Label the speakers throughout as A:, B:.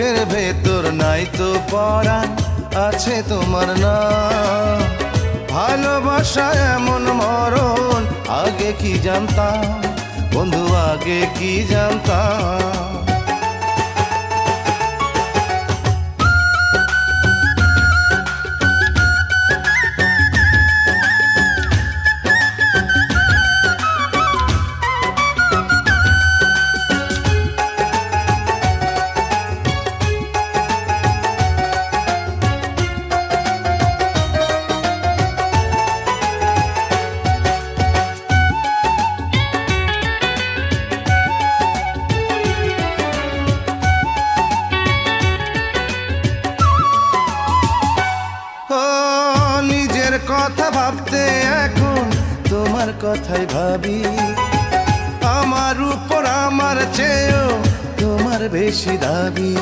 A: বুকের ভেতর নাই তো পরাণ, আছে তোমার নাম। ভালোবাসা এমন মরণ, আগে কি জানতাম বন্ধু, আগে কি জানতাম। কথা ভাবতে এখন তোমার কথাই ভাবি, আমার উপর আমার চেয়েও তোমার বেশি দাবি।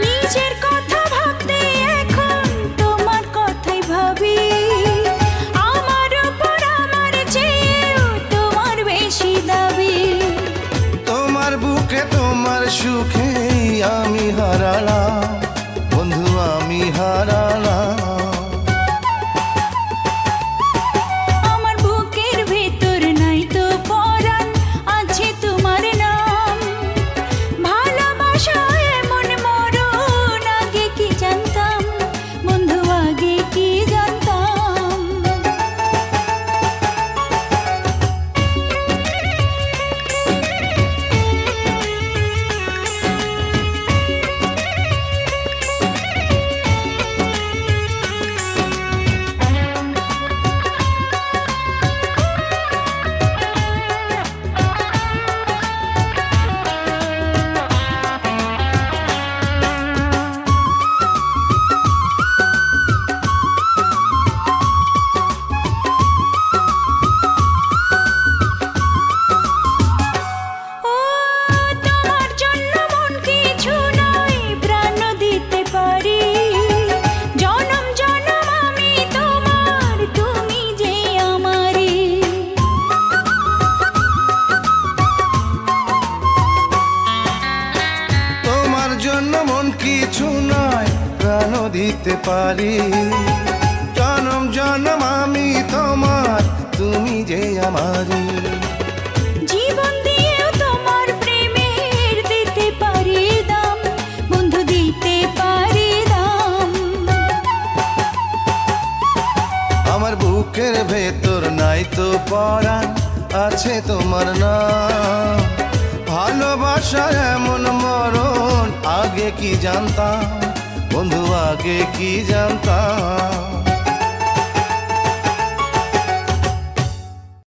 B: নিজের কথা ভাবতে এখন তোমার কথাই ভাবি, আমার উপর আমার চেয়েও তোমার বেশি দাবি।
A: তোমার বুকে তোমার সুখে আমি হারালাম বন্ধু, আমি হারালাম।
B: আমার বুকের ভেতর নাই তো পরাণ, আছে তোমার নাম। ভালোবাসা এমন মরণ, আগে কি জানতাম বন্ধু, আগে কি জানতাম।
A: জন্য মন কিছু নয়, প্রাণ দিতে পারি। জনম জনম আমি তোমার, তুমি যে আমারি।
B: জীবন দিয়েও তোমার প্রেমের দিতে পারি দাম বন্ধু, দিতে পারি দাম।
A: আমার বুকের ভেতর নাই তো পরাণ, আছে তোমার নাম। ভালোবাসা এমন মরণ, আগে কি জানতাম বন্ধু, আগে কি জানতাম।